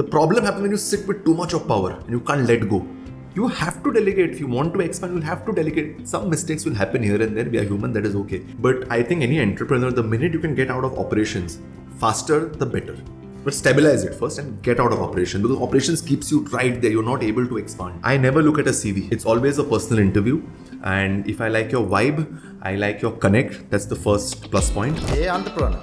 The problem happens when you sit with too much of power and you can't let go. You have to delegate. If you want to expand, you'll have to delegate. Some mistakes will happen here and there. We are human, that is okay. But I think any entrepreneur, the minute you can get out of operations, faster the better. But stabilize it first and get out of operation, because operations keeps you right there. You're not able to expand. I never look at a CV. It's always a personal interview. And if I like your vibe, I like your connect. That's the first plus point. Hey, entrepreneur.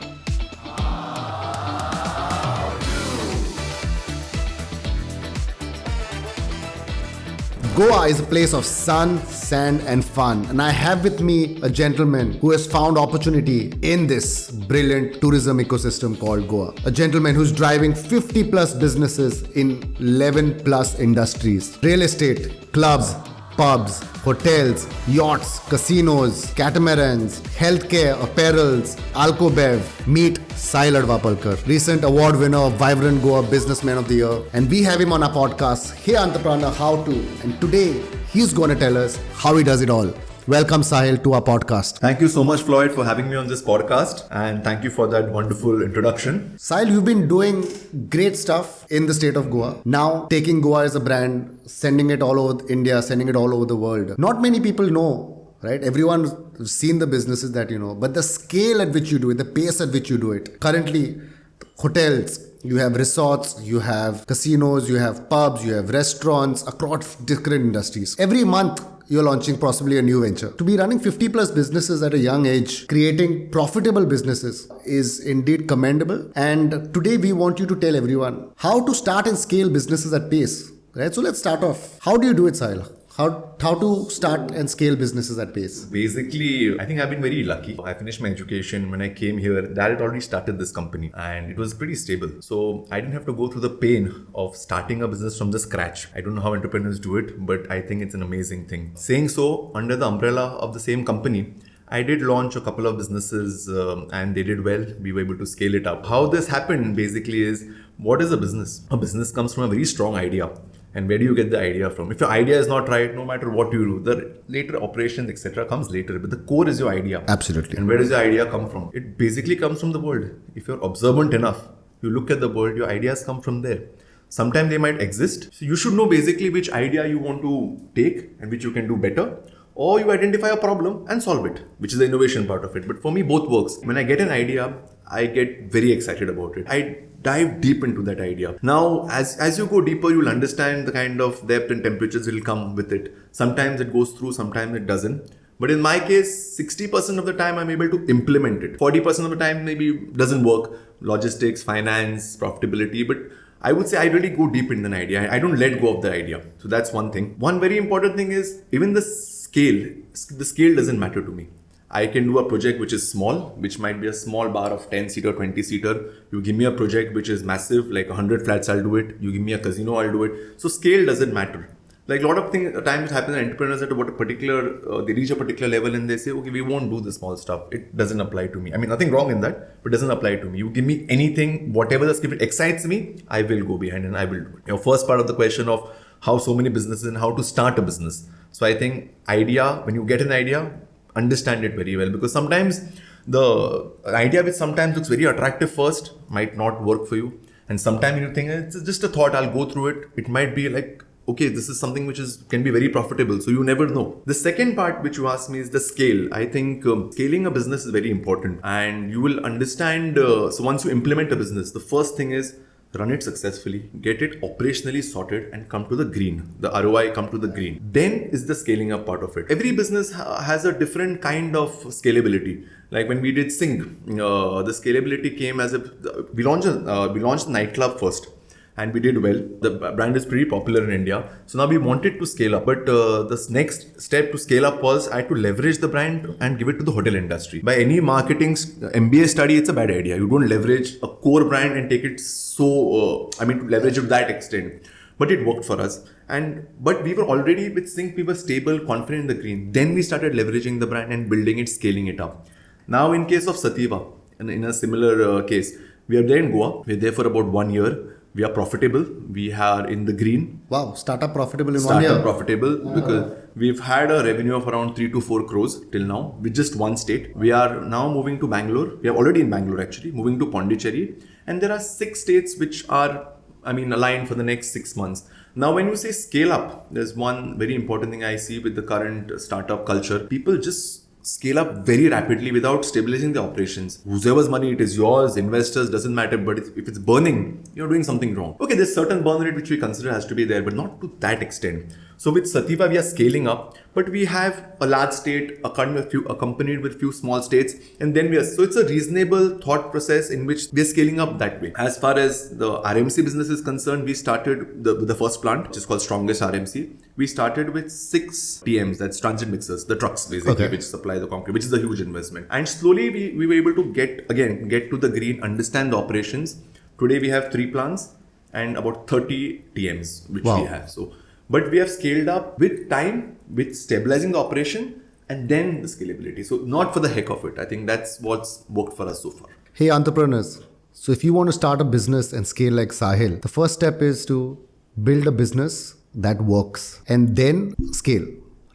Goa is a place of sun, sand and fun, and I have with me a gentleman who has found opportunity in this brilliant tourism ecosystem called Goa. A gentleman who's driving 50 plus businesses in 11 plus industries. Real estate, clubs, pubs, hotels, yachts, casinos, catamarans, healthcare, apparels, Alcobev. Meet Sahil Adwalpalkar, recent award winner of Vibrant Goa Businessman of the Year. And we have him on our podcast, Hey Entrepreneur, How To. And today, he's going to tell us how he does it all. Welcome, Sahil, to our podcast. Thank you so much, Floyd, for having me on this podcast. And thank you for that wonderful introduction. Sahil, you've been doing great stuff in the state of Goa. Now, taking Goa as a brand, sending it all over India, sending it all over the world. Not many people know, right? Everyone's seen the businesses that you know. But the scale at which you do it, the pace at which you do it. Currently, hotels, you have resorts, you have casinos, you have pubs, you have restaurants across different industries. Every month, you're launching possibly a new venture. To be running 50 plus businesses at a young age, creating profitable businesses is indeed commendable. And today we want you to tell everyone how to start and scale businesses at pace. Right? So let's start off. How do you do it, Sahil? How to start and scale businesses at pace? Basically, I think I've been very lucky. I finished my education. When I came here, Dad had already started this company and it was pretty stable. So I didn't have to go through the pain of starting a business from the scratch. I don't know how entrepreneurs do it, but I think it's an amazing thing. Saying so, under the umbrella of the same company, I did launch a couple of businesses and they did well. We were able to scale it up. How this happened basically is, what is a business? A business comes from a very strong idea. And where do you get the idea from? If your idea is not right, no matter what you do, the later operations, etc. comes later. But the core is your idea. Absolutely. And where does your idea come from? It basically comes from the world. If you're observant enough, you look at the world, your ideas come from there. Sometimes they might exist. So you should know basically which idea you want to take and which you can do better. Or you identify a problem and solve it, which is the innovation part of it. But for me, both works. When I get an idea, I get very excited about it. I dive deep into that idea. Now, as you go deeper, you'll understand the kind of depth and temperatures will come with it. Sometimes it goes through, sometimes it doesn't. But in my case, 60% of the time I'm able to implement it. 40% of the time maybe doesn't work. Logistics, finance, profitability. But I would say I really go deep into an idea. I don't let go of the idea. So that's one thing. One very important thing is even the scale doesn't matter to me. I can do a project which is small, which might be a small bar of 10-seater, 20-seater. You give me a project which is massive, like 100 flats, I'll do it. You give me a casino, I'll do it. So scale doesn't matter. Like a lot of times happen in entrepreneurs at what a particular, they reach a particular level and they say, okay, we won't do the small stuff. It doesn't apply to me. I mean, nothing wrong in that, but it doesn't apply to me. You give me anything, whatever the skill excites me, I will go behind and I will do it. Your first part of the question of how so many businesses and how to start a business. So I think when you get an idea, understand it very well, because sometimes the idea which sometimes looks very attractive first might not work for you. And sometimes you think it's just a thought, I'll go through it. It might be like, okay, this is something which can be very profitable. So you never know. The second part which you asked me is the scale. I think scaling a business is very important, and you will understand. So once you implement a business, the first thing is run it successfully, get it operationally sorted and come to the green. The ROI come to the green. Then is the scaling up part of it. Every business has a different kind of scalability. Like when we did Sinq, the scalability came as we launched a nightclub first. And we did well. The brand is pretty popular in India. So now we wanted to scale up. But this next step to scale up was I had to leverage the brand and give it to the hotel industry. By any marketing MBA study, it's a bad idea. You don't leverage a core brand and take it to leverage it to that extent. But it worked for us. But we were already with Sinq, we were stable, confident in the green. Then we started leveraging the brand and building it, scaling it up. Now in case of Sativa, in a similar case, we are there in Goa. We're there for about 1 year. We are profitable. We are in the green. Wow, startup profitable in 1 year. Startup profitable because we've had a revenue of around 3 to 4 crores till now with just one state. We are now moving to Bangalore. We are already in Bangalore actually, moving to Pondicherry. And there are 6 states which are aligned for the next 6 months. Now, when you say scale up, there's one very important thing I see with the current startup culture. People just scale up very rapidly without stabilizing the operations. Whoever's money it is, yours, investors, doesn't matter. But if it's burning, you're doing something wrong. Okay, there's certain burn rate which we consider has to be there, but not to that extent. So with Sativa, we are scaling up, but we have a large state accompanied with few small states, and then so it's a reasonable thought process in which we are scaling up that way. As far as the RMC business is concerned, we started with the first plant, which is called Strongest RMC. We started with 6 TMs, that's transit mixers, the trucks basically, which supply the concrete, which is a huge investment. And slowly we were able to get to the green, understand the operations. Today we have 3 plants and about 30 TMs, which we have. But we have scaled up with time, with stabilizing the operation, and then the scalability. So not for the heck of it. I think that's what's worked for us so far. Hey, entrepreneurs. So if you want to start a business and scale like Sahil, the first step is to build a business that works and then scale.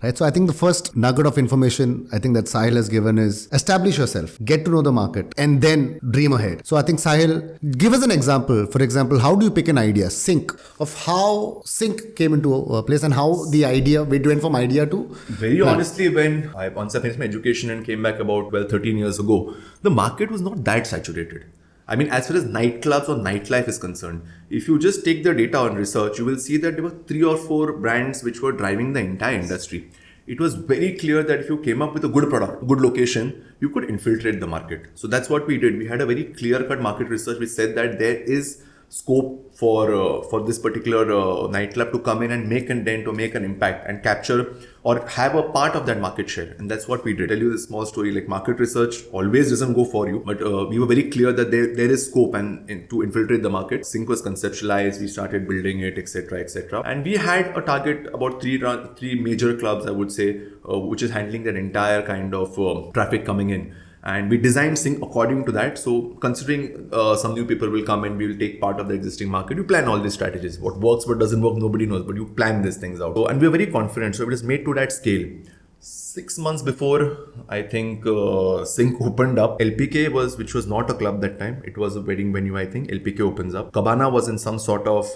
Right? So I think the first nugget of information I think that Sahil has given is establish yourself, get to know the market, and then dream ahead. So I think Sahil, give us an example. For example, how do you pick an idea, Sinq, of how Sinq came into a place and how the idea, we went from idea to... Very honestly, once I finished my education and came back about 12, 13 years ago, the market was not that saturated. As far as nightclubs or nightlife is concerned, if you just take the data on research, you will see that there were 3 or 4 brands which were driving the entire industry. It was very clear that if you came up with a good product, good location, you could infiltrate the market. So that's what we did. We had a very clear-cut market research which said that there is scope for this particular nightclub to come in and make a dent or make an impact and capture or have a part of that market share. And that's what we did. I'll tell you this small story, like market research always doesn't go for you, but we were very clear that there is scope and to infiltrate the market. Sinq was conceptualized, we started building it, etc., etc. And we had a target about 3 major clubs, I would say, which is handling that entire kind of traffic coming in. And we designed Sinq according to that. So considering some new people will come and we will take part of the existing market, you plan all these strategies. What works, what doesn't work, nobody knows, but you plan these things out. And we're very confident. So it is made to that scale. 6 months before, I think Sinq opened up, LPK which was not a club that time. It was a wedding venue, I think. LPK opens up. Cabana was in some sort of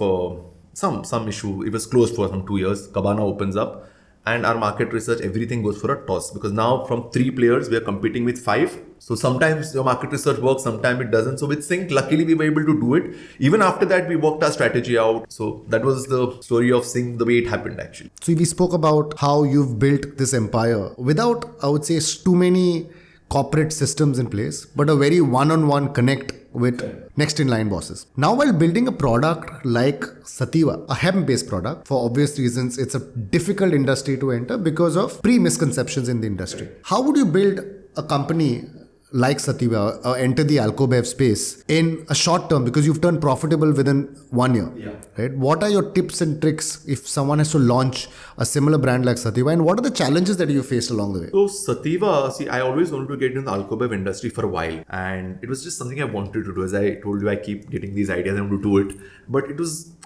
some issue. It was closed for some 2 years. Cabana opens up. And our market research, everything goes for a toss, because now from 3 players, we are competing with 5. So sometimes your market research works, sometimes it doesn't. So with Sinq, luckily we were able to do it. Even after that, we worked our strategy out. So that was the story of Sinq, the way it happened actually. So we spoke about how you've built this empire without, I would say, too many corporate systems in place, but a very one-on-one connect with next in line bosses. Now, while building a product like Sativa, a hemp-based product, for obvious reasons, it's a difficult industry to enter because of pre-misconceptions in the industry. How would you build a company like Sativa enter the alcobev space in a short term, because you've turned profitable within 1 year, right? What are your tips and tricks if someone has to launch a similar brand like Sativa, and what are the challenges that you faced along the way? So Sativa, I always wanted to get into the alcobev industry for a while, and it was just something I wanted to do. As I told you, I keep getting these ideas, I want to do it, but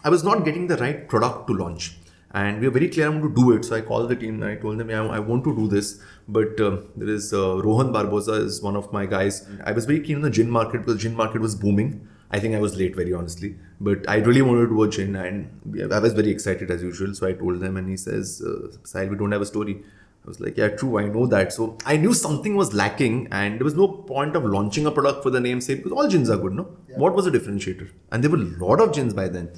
I was not getting the right product to launch. And we were very clear I want to do it. So I called the team and I told them, I want to do this. But there is Rohan Barboza is one of my guys. I was very keen on the gin market because the gin market was booming. I think I was late, very honestly. But I really wanted to do a gin and I was very excited as usual. So I told them and he says, Sahil, we don't have a story. I was like, yeah, true, I know that. So I knew something was lacking and there was no point of launching a product for the namesake because all gins are good, no? Yeah. What was a differentiator? And there were a lot of gins by then.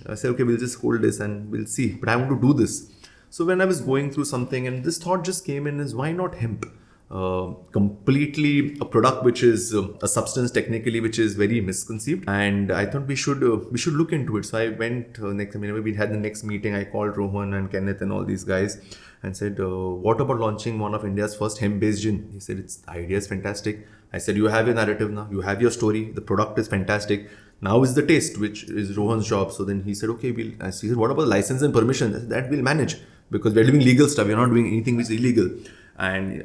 I said, okay, we'll just hold this and we'll see. But I want to do this. So when I was going through something and this thought just came in is why not hemp? Completely a product which is a substance technically which is very misconceived, and I thought we should look into it. So I went we had the next meeting. I called Rohan and Kenneth and all these guys and said, what about launching one of India's first hemp-based gin? He said, the idea is fantastic. I said, you have your narrative now, you have your story, the product is fantastic. Now is the taste, which is Rohan's job. So then he said, okay, he said, what about license and permission? I said, that we'll manage because we're doing legal stuff. We're not doing anything which is illegal. And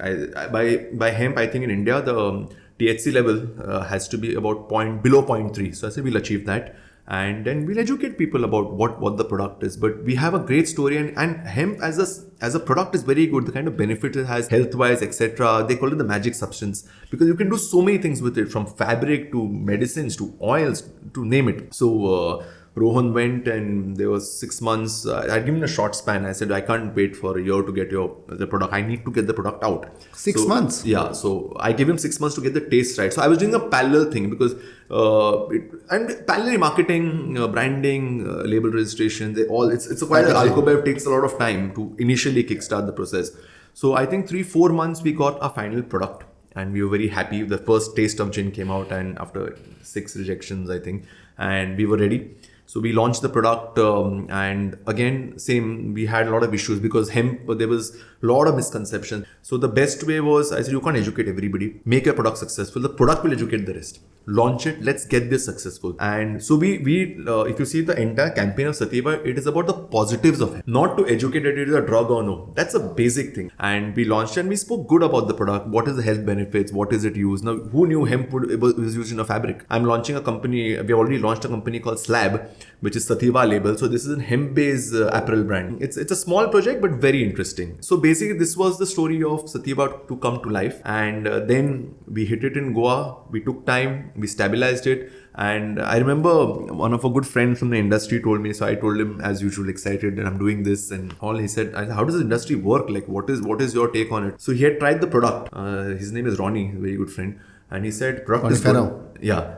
by hemp, I think in India, the THC level has to be about below 0.3. So I said, we'll achieve that. And then we'll educate people about what the product is. But we have a great story and hemp as a product is very good. The kind of benefit it has health-wise, etc. They call it the magic substance because you can do so many things with it, from fabric to medicines to oils to name it. So Rohan went and there was 6 months. I'd given a short span. I said, I can't wait for a year to get the product. I need to get the product out. 6 months? Yeah. So I gave him 6 months to get the taste right. So I was doing a parallel thing because and parallel marketing, branding, label registration, it's a quite Alcobev takes a lot of time to initially kickstart the process. So I think 3-4 months we got our final product and we were very happy. The first taste of gin came out and after 6 rejections, I think, and we were ready. So we launched the product and again, same, we had a lot of issues because hemp, there was a lot of misconceptions. So the best way was, I said, you can't educate everybody. Make your product successful. The product will educate the rest. Launch it. Let's get this successful. And so we if you see the entire campaign of Sativa, it is about the positives of hemp. Not to educate that it is a drug or no. That's a basic thing. And we launched and we spoke good about the product. What is the health benefits? What is it used? Now, who knew hemp was used in a fabric? I'm launching a company. We already launched a company called Slab, which is Sativa label. So this is a hemp-based apparel brand. It's a small project, but very interesting. So basically, this was the story of Sativa to come to life. And then we hit it in Goa. We took time. We stabilized it. And I remember one of our good friends from the industry told me, so I told him as usual, excited that I'm doing this and all. He said, how does the industry work? Like, what is your take on it? So he had tried the product. His name is Ronnie, a very good friend. And he said, product is good. Yeah.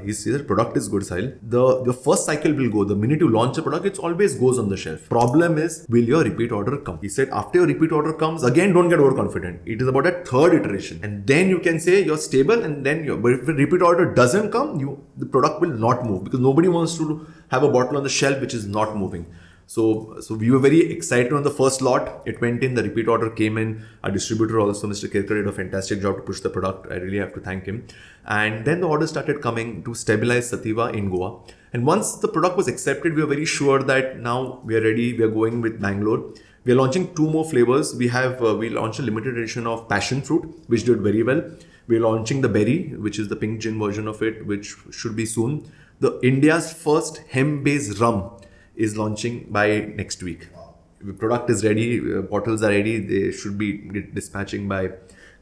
He said, product is good, Sahil. The first cycle will go. The minute you launch a product, it always goes on the shelf. Problem is, will your repeat order come? He said, after your repeat order comes, again, don't get overconfident. It is about a third iteration. And then you can say you're stable and then but if the repeat order doesn't come, the product will not move because nobody wants to have a bottle on the shelf which is not moving. So we were very excited on the first lot. It went in, the repeat order came in. Our distributor also, Mr. Kirkar, did a fantastic job to push the product. I really have to thank him. And then the orders started coming to stabilize Sativa in Goa. And once the product was accepted, we were very sure that now we are ready. We are going with Bangalore. We are launching 2 more flavors. We launched a limited edition of passion fruit, which did very well. We're launching the berry, which is the pink gin version of it, which should be soon. The India's first hemp-based rum is launching by next week. The product is ready, bottles are ready, they should be dispatching by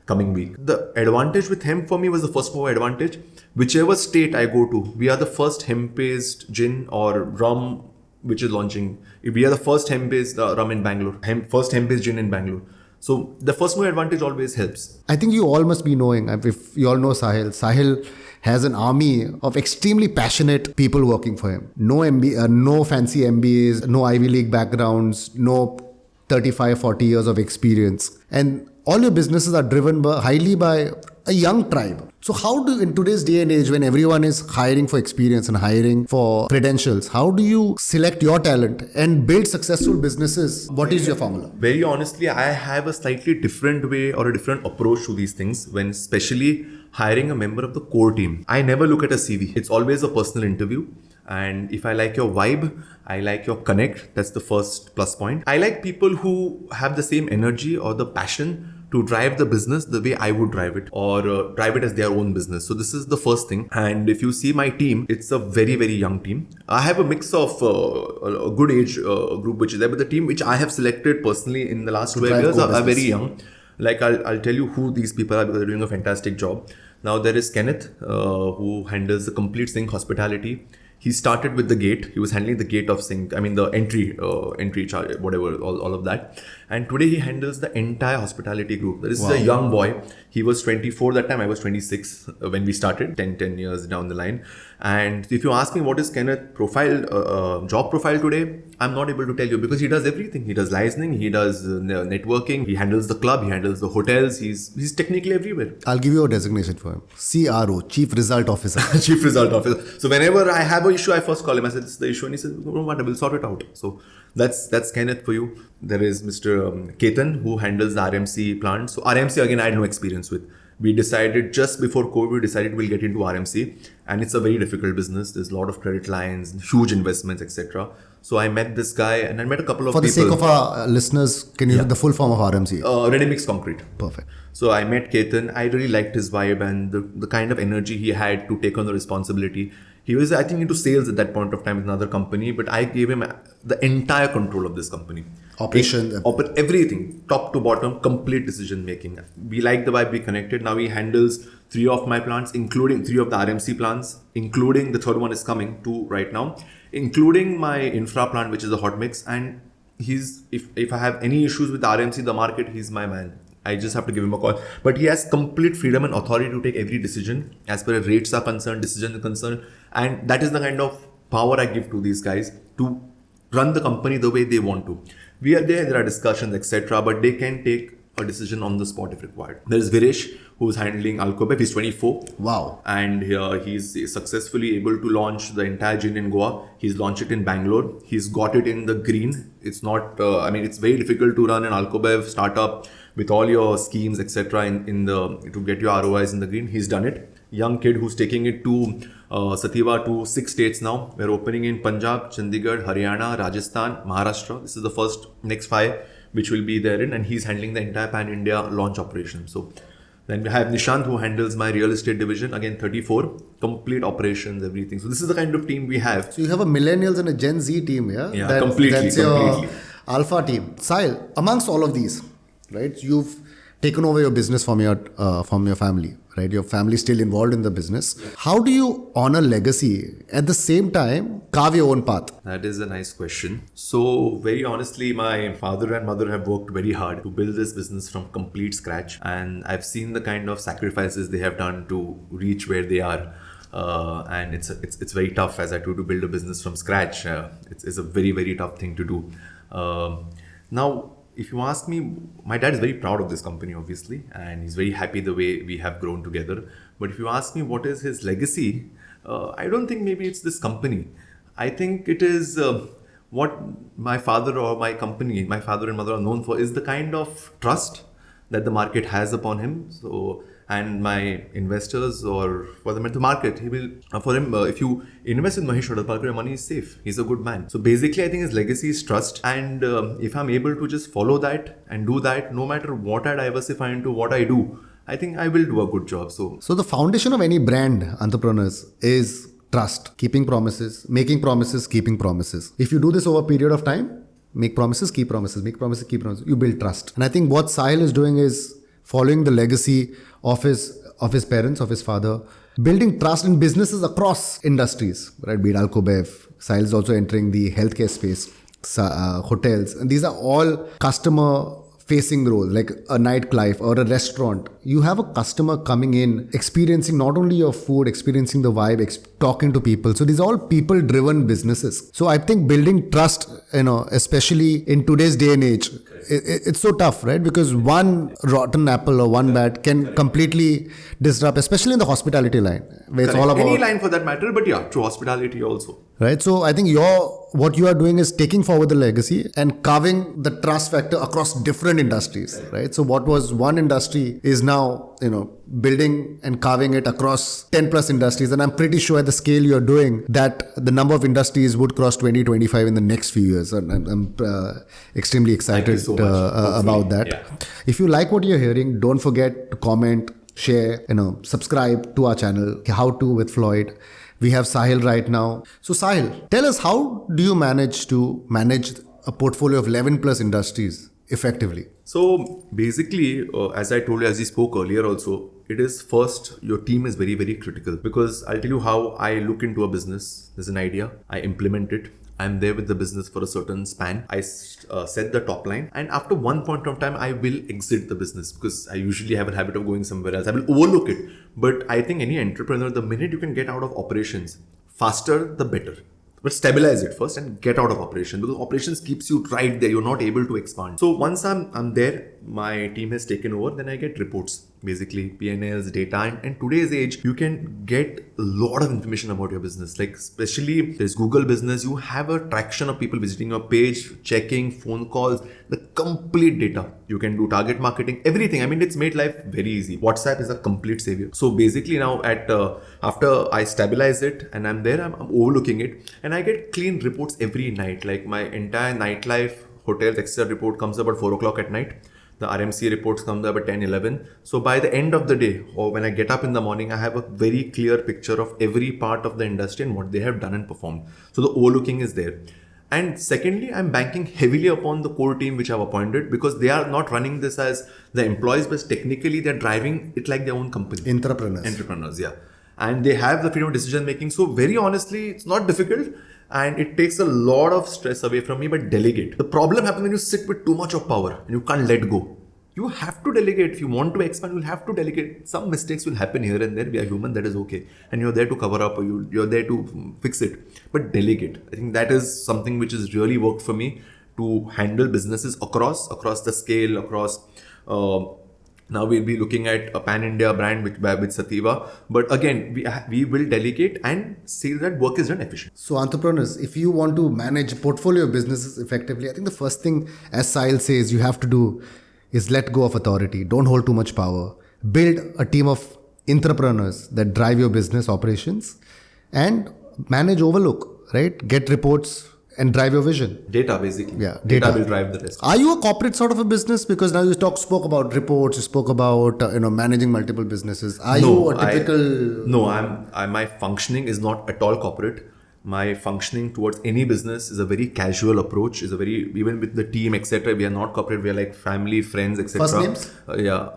coming week. The advantage with hemp for me was the first mover advantage. Whichever state I go to, we are the first hemp-based gin or rum which is launching. We are the first hemp-based rum in Bangalore, first hemp-based gin in Bangalore. So the first mover advantage always helps. I think you all must be knowing, if you all know Sahil has an army of extremely passionate people working for him. No fancy MBAs, no Ivy League backgrounds, no 35, 40 years of experience. And all your businesses are driven highly by a young tribe. So how in today's day and age, when everyone is hiring for experience and hiring for credentials, how do you select your talent and build successful businesses? What is your formula? Very honestly, I have a slightly different way or a different approach to these things when especially hiring a member of the core team. I never look at a CV. It's always a personal interview. And if I like your vibe, I like your connect. That's the first plus point. I like people who have the same energy or the passion to drive the business the way I would drive it or drive it as their own business. So this is the first thing. And if you see my team, it's a very, very young team. I have a mix of a good age group which is there, but the team which I have selected personally in the last 12 years are very young. Like I'll tell you who these people are because they're doing a fantastic job. Now there is Kenneth who handles the complete Sinq hospitality. He started with the gate. He was handling the gate of Sinq. I mean the entry charge, whatever, all of that. And today he handles the entire hospitality group. This is a young boy. He was 24 that time. I was 26 when we started, 10 years down the line. And if you ask me what is Kenneth's job profile today, I'm not able to tell you because he does everything. He does licensing, he does networking, he handles the club, he handles the hotels. He's technically everywhere. I'll give you a designation for him. CRO, Chief Result Officer. Chief Result Officer. So whenever I have an issue, I first call him. I said, this is the issue. And he said, no matter, we'll sort it out. So that's Kenneth for you. There is Mr. Ketan who handles the RMC plant. So RMC, again, I had no experience with. We decided just before COVID, we'll get into RMC. And it's a very difficult business. There's a lot of credit lines, huge investments, etc. So I met this guy and I met a couple of people. For the sake of our listeners, can you read the full form of RMC? Ready mix concrete. Perfect. So I met Ketan. I really liked his vibe and the kind of energy he had to take on the responsibility. He was, I think, into sales at that point of time with another company, but I gave him the entire control of this company. Operation. Everything, top to bottom, complete decision making. We like the vibe, we connected. Now he handles 3 of my plants, including 3 of the RMC plants, including the third one is coming, 2 right now. including my infra plant, which is a hot mix. And if I have any issues with RMC, the market, he's my man. I just have to give him a call. But he has complete freedom and authority to take every decision as per rates are concerned, decisions are concerned. And that is the kind of power I give to these guys to run the company the way they want to. We are there are discussions, etc. But they can take a decision on the spot if required. There is Viresh, who's handling Alcobev. He's 24. Wow. And he's successfully able to launch the entire gin in Goa. He's launched it in Bangalore. He's got it in the green. It's not, it's very difficult to run an Alcobev startup with all your schemes, etc. to get your ROIs in the green. He's done it. Young kid who's taking it to Sativa to 6 states now. We're opening in Punjab, Chandigarh, Haryana, Rajasthan, Maharashtra. This is the next 5 which will be therein, and he's handling the entire pan-India launch operation. So then we have Nishant, who handles my real estate division. Again, 34, complete operations, everything. So this is the kind of team we have. So you have a millennials and a Gen Z team, yeah? Yeah, completely. That's your alpha team. Sahil, amongst all of these, right? You've taken over your business from your family, right? Your family is still involved in the business. Yeah. How do you honor legacy at the same time carve your own path? That is a nice question. So very honestly, my father and mother have worked very hard to build this business from complete scratch, and I've seen the kind of sacrifices they have done to reach where they are. And it's very tough, as I do, to build a business from scratch. It's a very, very tough thing to do. Now, if you ask me, my dad is very proud of this company, obviously, and he's very happy the way we have grown together. But if you ask me what is his legacy, I don't think maybe it's this company. I think it is what my father or my company, my father and mother are known for, is the kind of trust that the market has upon him. So, and my investors, or for the market, if you invest in Mahesh Adwalpalkar, your money is safe. He's a good man. So basically, I think his legacy is trust. And if I'm able to just follow that and do that, no matter what I diversify into, what I do, I think I will do a good job. So the foundation of any brand entrepreneurs is trust, keeping promises, making promises, keeping promises. If you do this over a period of time, make promises, keep promises, make promises, keep promises, you build trust. And I think what Sahil is doing is following the legacy of his parents, of his father, building trust in businesses across industries, right? Be it Alcobev. Sahil is also entering the healthcare space, hotels, and these are all customer facing roles, like a nightclub or a restaurant. You have a customer coming in, experiencing not only your food, experiencing the vibe, talking to people. So these are all people driven businesses. So I think building trust, especially in today's day and age, it's so tough, right? Because one rotten apple or one bad can completely disrupt, especially in the hospitality line, where it's all about any line for that matter, but yeah, true hospitality also. Right. So I think what you are doing is taking forward the legacy and carving the trust factor across different industries, right? So what was one industry is now, building and carving it across 10 plus industries. And I'm pretty sure at the scale you're doing that the number of industries would cross 20, 25 in the next few years. And I'm extremely excited about that. Yeah. If you like what you're hearing, don't forget to comment, share, subscribe to our channel, How To with Floyd. We have Sahil right now. So Sahil, tell us, how do you manage a portfolio of 11 plus industries effectively? So basically, as I told you, as we spoke earlier also, it is first, your team is very, very critical, because I'll tell you how I look into a business. There's an idea, I implement it. I'm there with the business for a certain span. I set the top line, and after one point of time, I will exit the business, because I usually have a habit of going somewhere else. I will overlook it. But I think any entrepreneur, the minute you can get out of operations, faster the better. But stabilize it first and get out of operation, because operations keeps you right there. You're not able to expand. So once I'm there, my team has taken over, then I get reports, basically P&Ls, data. And today's age, you can get a lot of information about your business. Like especially there's Google Business, you have a traction of people visiting your page, checking, phone calls, the complete data. You can do target marketing, everything. I mean, it's made life very easy. WhatsApp is a complete savior. So basically now after I stabilize it and I'm there, I'm overlooking it, and I get clean reports every night. Like my entire nightlife, hotels, etc. report comes about 4 o'clock at night. The RMC reports come up at 10, 11. So by the end of the day, or when I get up in the morning, I have a very clear picture of every part of the industry and what they have done and performed. So the overlooking is there. And secondly, I'm banking heavily upon the core team which I've appointed, because they are not running this as the employees, but technically they're driving it like their own company. Entrepreneurs, yeah. And they have the freedom of decision making. So very honestly, it's not difficult. and it takes a lot of stress away from me. But delegate. The problem happens when you sit with too much of power and you can't let go. You have to delegate. If you want to expand, you'll have to delegate. Some mistakes will happen here and there. We are human, that is okay. And you're there to cover up, or you're there to fix it. But delegate. I think that is something which has really worked for me to handle businesses across the scale, across. Now we'll be looking at a pan-India brand with Sativa. But again, we will delegate and say that work is done efficiently. So entrepreneurs, if you want to manage a portfolio of businesses effectively, I think the first thing, as Sahil says, you have to do is let go of authority. Don't hold too much power. Build a team of entrepreneurs that drive your business operations and manage overlook, right? Get reports and drive your vision. Data, basically. Yeah, data will drive the rest. Are you a corporate sort of a business? Because now you spoke about reports, you spoke about managing multiple businesses. Are you a typical? My functioning is not at all corporate. My functioning towards any business is a very casual approach. Even with the team, etc. We are not corporate. We are like family, friends, etc. First names?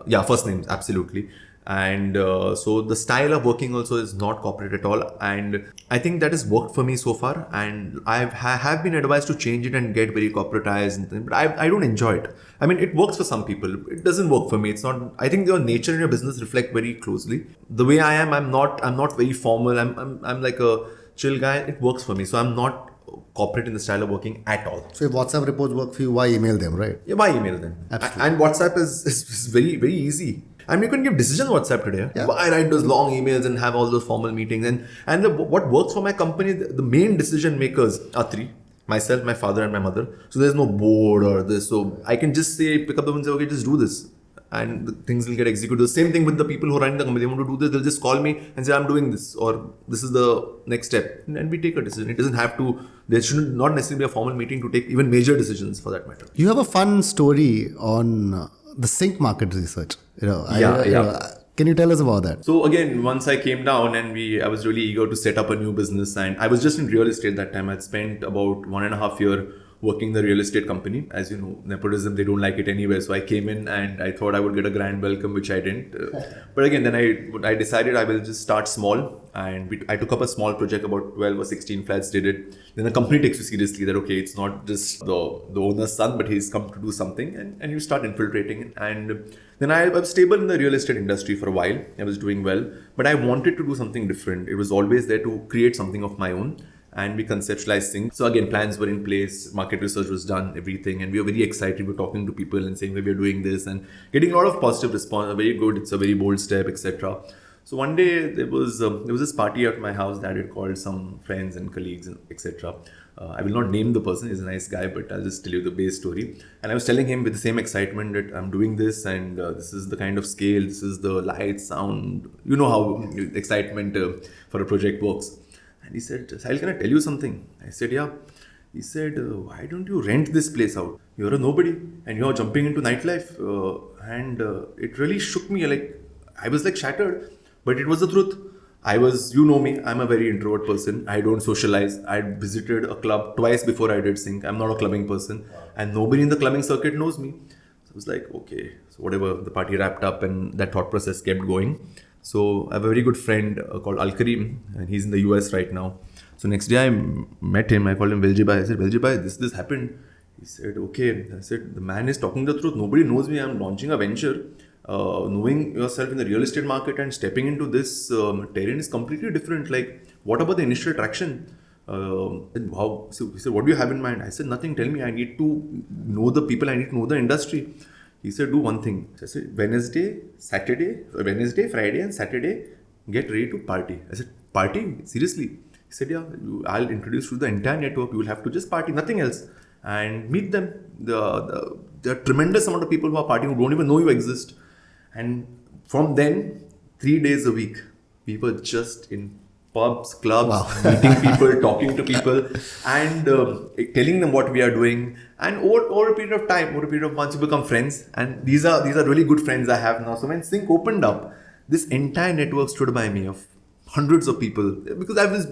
Yeah, first names, absolutely. And so the style of working also is not corporate at all. And I think that has worked for me so far. And I have been advised to change it and get very corporatized. But I don't enjoy it. I mean, it works for some people. It doesn't work for me. It's not. I think your nature and your business reflect very closely. The way I am, I'm not very formal. I'm like a chill guy. It works for me. So I'm not corporate in the style of working at all. So if WhatsApp reports work for you, why email them, right? Yeah, why email them? Absolutely. And WhatsApp is very, very easy. I mean, you can give decisions on WhatsApp today. Yeah. I write those long emails and have all those formal meetings. What works for my company, the main decision makers are three. Myself, my father and my mother. So there's no board or this. So I can just pick up the phone and say, okay, just do this. And things will get executed. The same thing with the people who run the company. They want to do this, they'll just call me and say, I'm doing this, or this is the next step. And we take a decision. It doesn't have to, there should not necessarily be a formal meeting to take even major decisions for that matter. You have a fun story on the Sinq market research. Can you tell us about that? So again, once I came down and I was really eager to set up a new business, and I was just in real estate that time. I'd spent about 1.5 years working in the real estate company. As you know, nepotism, they don't like it anywhere. So I came in and I thought I would get a grand welcome, which I didn't. But again, then I decided I will just start small. And I took up a small project, about 12 or 16 flats, did it. Then the company takes you seriously that, okay, it's not just the owner's son, but he's come to do something. And you start infiltrating. And then I was stable in the real estate industry for a while. I was doing well. But I wanted to do something different. It was always there to create something of my own. And we conceptualized things. So again, plans were in place, market research was done, everything. And we were very excited. We were talking to people and saying that we are doing this and getting a lot of positive response. Very good, it's a very bold step, etc. So one day there was this party at my house that I had called some friends and colleagues, etc. I will not name the person, he's a nice guy, but I'll just tell you the base story. And I was telling him with the same excitement that I'm doing this and this is the kind of scale, this is the light, sound, you know how excitement for a project works. And he said, Sahil, can I tell you something? I said, yeah. He said, why don't you rent this place out? You're a nobody and you're jumping into nightlife. And it really shook me. I was shattered, but it was the truth. You know me, I'm a very introvert person. I don't socialize. I visited a club twice before I did Sinq. I'm not a clubbing person. And nobody in the clubbing circuit knows me. So I was like, okay. So whatever, the party wrapped up and that thought process kept going. So I have a very good friend called Al-Karim, and he's in the US right now. So next day I met him, I called him Veljibai. I said, Veljibai, this happened. He said, okay. I said, the man is talking the truth. Nobody knows me. I'm launching a venture. Knowing yourself in the real estate market and stepping into this terrain is completely different. What about the initial traction? How? So he said, what do you have in mind? I said, nothing. Tell me. I need to know the people. I need to know the industry. He said, do one thing. I said, Wednesday, Friday and Saturday, get ready to party. I said, party? Seriously? He said, yeah, I'll introduce you to the entire network. You will have to just party, nothing else. And meet them. There are tremendous amount of people who are partying who don't even know you exist. And from then, 3 days a week, we were just in pubs, clubs, meeting people, talking to people, and telling them what we are doing. And over a period of time, over a period of months, you become friends. And these are really good friends I have now. So when Sinq opened up, this entire network stood by me of hundreds of people, because I was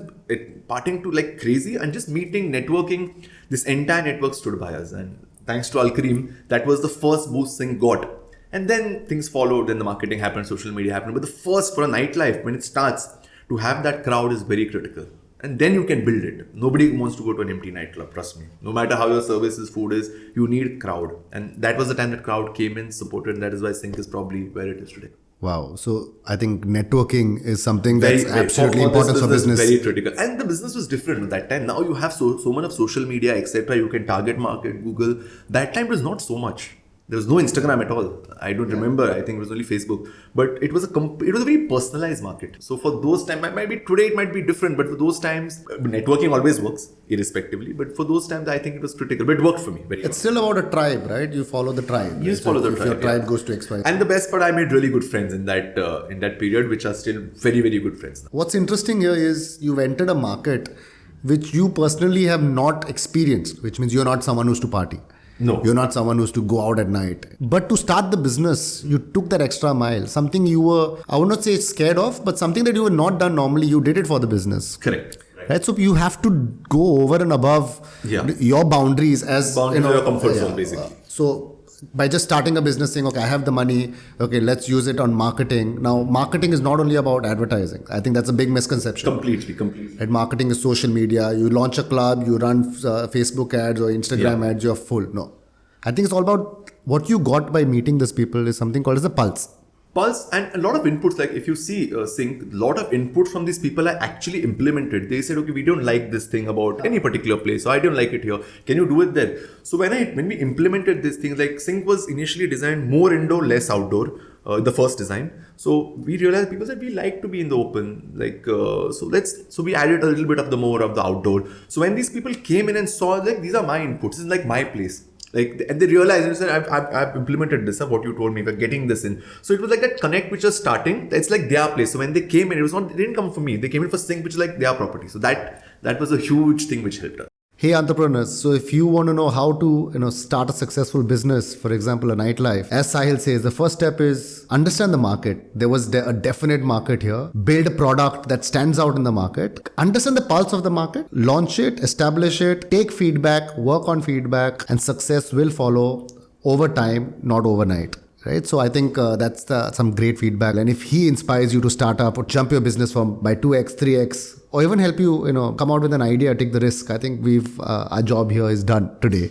partying to like crazy and just meeting, networking. This entire network stood by us. And thanks to Al-Karim, that was the first boost Sinq got. And then things followed, then the marketing happened, social media happened. But the first, for a nightlife, when it starts, to have that crowd is very critical. And then you can build it. Nobody wants to go to an empty nightclub, trust me. No matter how your services, food is, you need crowd. And that was the time that crowd came in, supported, and that is why Sinq is probably where it is today. Wow. So I think networking is something that's absolutely important for business. Very critical. And the business was different at that time. Now you have so much of social media, etc. You can target market, Google. That time was not so much. There was no Instagram at all. I don't remember. I think it was only Facebook. But it was a very personalized market. So for those times, today it might be different. But for those times, networking always works, irrespectively. But for those times, I think it was critical. But it worked for me. It's still about a tribe, right? You follow the tribe. You follow the tribe. If your tribe goes to X, Y. And the best part, I made really good friends in that period, which are still very, very good friends now. What's interesting here is you've entered a market which you personally have not experienced, which means you're not someone who's to party. No. You're not someone who's to go out at night. But to start the business, you took that extra mile. Something you were, I would not say scared of, but something that you were not done normally. You did it for the business. Correct. Right. So you have to go over and above your boundaries as your comfort zone, basically. So by just starting a business saying, okay, I have the money, okay, let's use it on marketing. Now, marketing is not only about advertising. I think that's a big misconception. Completely. And marketing is social media. You launch a club, you run Facebook ads or Instagram ads, you're full. No. I think it's all about what you got by meeting these people is something called as a pulse. And a lot of inputs, like if you see Sinq, a lot of input from these people are actually implemented. They said, okay, we don't like this thing about any particular place, so I don't like it here. Can you do it there? So when we implemented these things, like Sinq was initially designed more indoor, less outdoor, the first design. So we realized people said we like to be in the open, so we added a little bit of the more of the outdoor. So when these people came in and saw, like, these are my inputs, this is like my place. And they realized, and said, I've implemented this, what you told me, we're getting this in. So it was like that connect which was starting, it's like their place. So when they came in, they didn't come for me, they came in for Sinq, which is like their property. So that was a huge thing which helped us. Hey entrepreneurs, so if you want to know how to start a successful business, for example, a nightlife, as Sahil says, the first step is understand the market. There was a definite market here. Build a product that stands out in the market. Understand the pulse of the market. Launch it, establish it, take feedback, work on feedback, and success will follow over time, not overnight. Right, so I think that's some great feedback. And if he inspires you to start up or jump your business by 2x, 3x, or even help you, come out with an idea, take the risk, I think our job here is done today.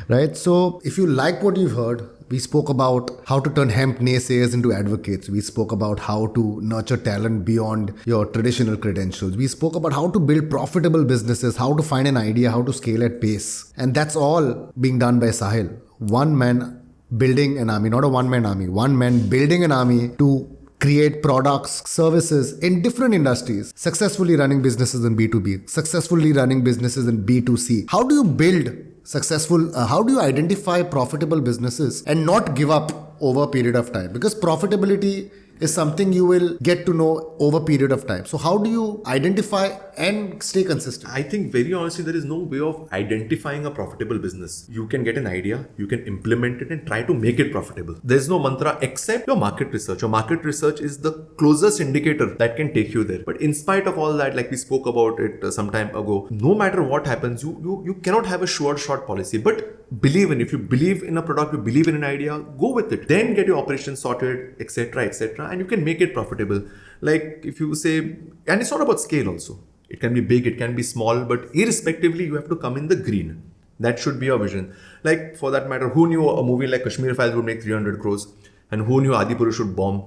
Right. So if you like what you've heard, we spoke about how to turn hemp naysayers into advocates. We spoke about how to nurture talent beyond your traditional credentials. We spoke about how to build profitable businesses, how to find an idea, how to scale at pace. And that's all being done by Sahil. One man building an army, not a one-man army. One man building an army to create products, services in different industries, successfully running businesses in B2B, successfully running businesses in B2C. How do you build how do you identify profitable businesses and not give up over a period of time? Because profitability is something you will get to know over a period of time. So how do you identify and stay consistent? I think very honestly, there is no way of identifying a profitable business. You can get an idea, you can implement it and try to make it profitable. There's no mantra except your market research. Your market research is the closest indicator that can take you there. But in spite of all that, like we spoke about it some time ago, no matter what happens, you cannot have a sure shot policy. But if you believe in a product, you believe in an idea, go with it. Then get your operations sorted, etc., and you can make it profitable. Like if you say, and it's not about scale also. It can be big, it can be small, but irrespectively, you have to come in the green. That should be your vision. Like for that matter, who knew a movie like Kashmir Files would make 300 crores and who knew Adipurush would bomb?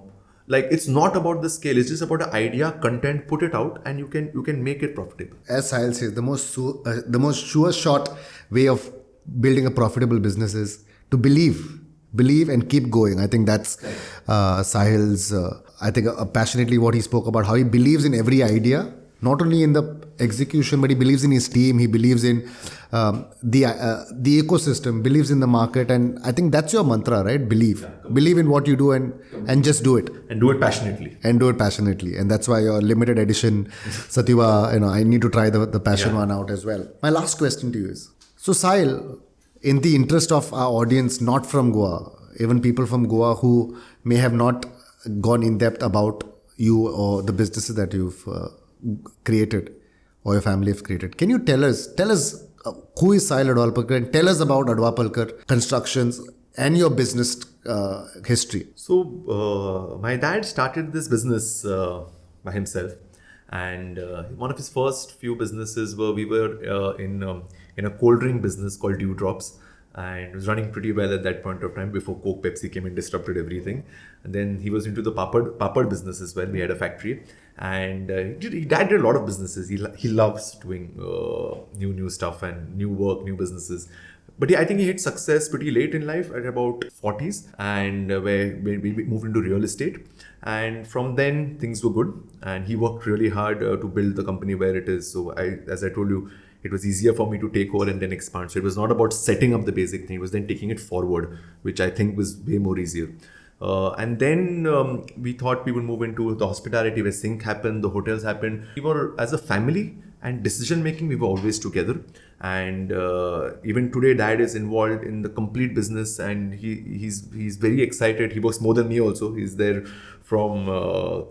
Like it's not about the scale, it's just about the idea, content, put it out and you can make it profitable. As Sahil says, the most sure shot way of building a profitable business is to believe and keep going. I think that's Sahil's, passionately what he spoke about, how he believes in every idea, not only in the execution, but he believes in his team, he believes in the ecosystem, believes in the market. And I think that's your mantra, right? Believe in what you do and just do it. And do it passionately. And that's why your limited edition Sativa, I need to try the passion one out as well. My last question to you is, so Sahil, in the interest of our audience, not from Goa, even people from Goa who may have not gone in depth about you or the businesses that you've created or your family have created, can you tell us who is Sahil Adwalpalkar and tell us about Adwalpalkar Constructions and your business history? So my dad started this business by himself. And one of his first few businesses we were in a cold drink business called Dewdrops, and it was running pretty well at that point of time before Coke, Pepsi came and disrupted everything. And then he was into the papad business as well. We had a factory, and dad did a lot of businesses. He loves doing new stuff and new work, new businesses. But I think he hit success pretty late in life at about 40s, and where we moved into real estate. And from then things were good, and he worked really hard to build the company where it is. So as I told you, it was easier for me to take over and then expand. So it was not about setting up the basic thing; it was then taking it forward, which I think was way more easier. And then we thought we would move into the hospitality where Sinq happened, the hotels happened. We were, as a family and decision making, we were always together. And even today, Dad is involved in the complete business, and he's very excited. He works more than me also. He's there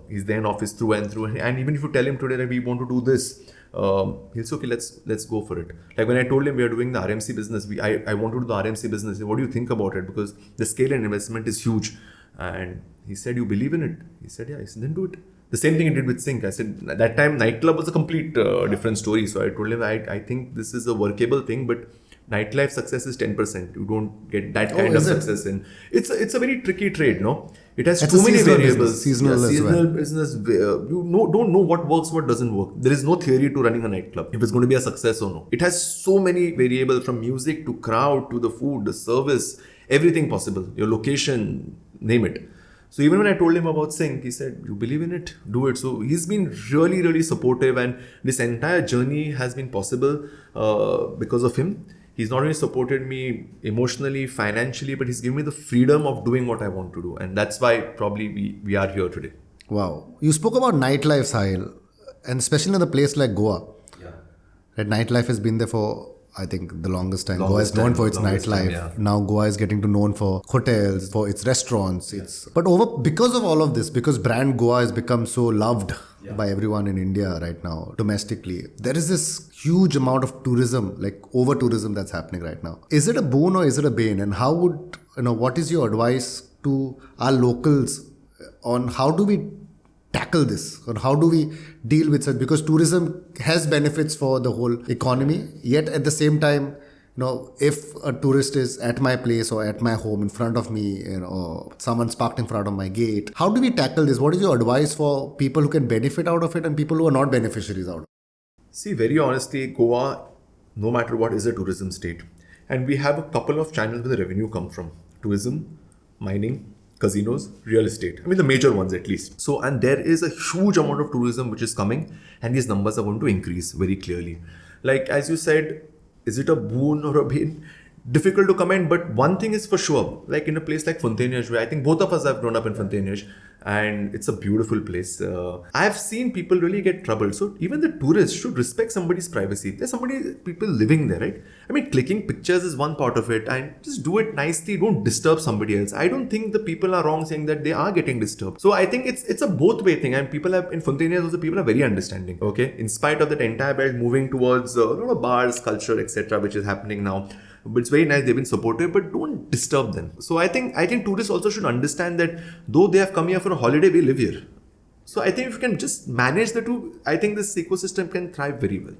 he's there in office through and through. And even if you tell him today that we want to do this, he'll say, okay, let's go for it. Like when I told him we are doing the RMC business, I want to do the RMC business. What do you think about it? Because the scale and investment is huge. And he said, you believe in it? He said, yeah. I said, then do it. The same thing he did with Sinq. I said, at that time, nightclub was a complete different story. So I told him, I think this is a workable thing, but nightlife success is 10%. You don't get that kind of success in. It's a very tricky trade, no? It has too many variables. Seasonal business. You don't know what works, what doesn't work. There is no theory to running a nightclub, if it's going to be a success or no. It has so many variables, from music to crowd to the food, the service, everything possible. Your location, name it. So even when I told him about Sinq, he said, you believe in it? Do it. So he's been really, really supportive, and this entire journey has been possible because of him. He's not only supported me emotionally, financially, but he's given me the freedom of doing what I want to do. And that's why probably we are here today. Wow. You spoke about nightlife, Sahil, and especially in a place like Goa. Yeah. Right, nightlife has been there for, I think, the longest time. Goa is known for its nightlife. Yeah. Now Goa is getting to known for hotels, for its restaurants. But because of all of this, because brand Goa has become so loved by everyone in India right now, domestically, there is this huge amount of tourism, like over tourism that's happening right now. Is it a boon or is it a bane? And how would, what is your advice to our locals on how do we tackle this, or how do we deal with it? Because tourism has benefits for the whole economy, yet at the same time, if a tourist is at my place or at my home in front of me, or someone's parked in front of my gate, how do we tackle this? What is your advice for people who can benefit out of it and people who are not beneficiaries out of it? See, very honestly, Goa, no matter what, is a tourism state. And we have a couple of channels where the revenue comes from. Tourism, mining, casinos, real estate. I mean, the major ones at least. So, and there is a huge amount of tourism which is coming, and these numbers are going to increase very clearly. Like, as you said, is it a boon or a bane? Difficult to comment, but one thing is for sure, like in a place like Fontainhas, where I think both of us have grown up in Fontainhas, and it's a beautiful place. I've seen people really get troubled. So even the tourists should respect somebody's privacy. There's people living there, right? I mean, clicking pictures is one part of it, and just do it nicely. Don't disturb somebody else. I don't think the people are wrong saying that they are getting disturbed. So I think it's a both way thing, and people have in Fontainhas also, people are very understanding. Okay, in spite of that entire belt moving towards a lot of bars, culture, etc., which is happening now. But it's very nice, they've been supportive, but don't disturb them. So I think tourists also should understand that though they have come here for a holiday, we live here. So I think if you can just manage the two, I think this ecosystem can thrive very well.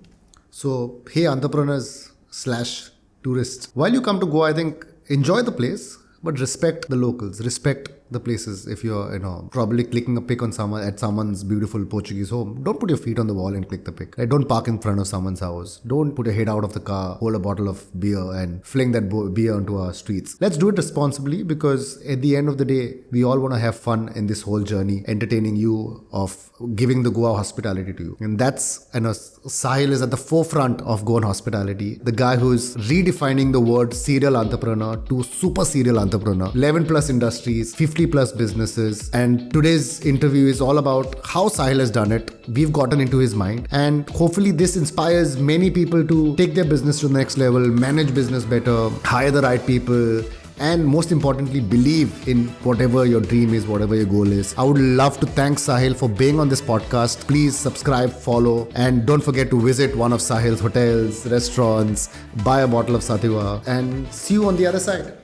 So, hey entrepreneurs / tourists, while you come to Goa, I think enjoy the place, but respect the locals, respect the places. If you're, probably clicking a pic on someone's beautiful Portuguese home, don't put your feet on the wall and click the pic. Right? Don't park in front of someone's house. Don't put your head out of the car, hold a bottle of beer and fling that beer onto our streets. Let's do it responsibly, because at the end of the day, we all want to have fun in this whole journey, entertaining you, of giving the Goa hospitality to you. And that's, Sahil is at the forefront of Goan hospitality. The guy who is redefining the word serial entrepreneur to super serial entrepreneur. 11 plus industries, 50 plus businesses, and today's interview is all about how Sahil has done it. We've gotten into his mind, and hopefully this inspires many people to take their business to the next level, manage business better, hire the right people, and most importantly, believe in whatever your dream is, whatever your goal is. I would love to thank Sahil for being on this podcast. Please subscribe, follow, and don't forget to visit one of Sahil's hotels, restaurants, buy a bottle of Sativa, and see you on the other side.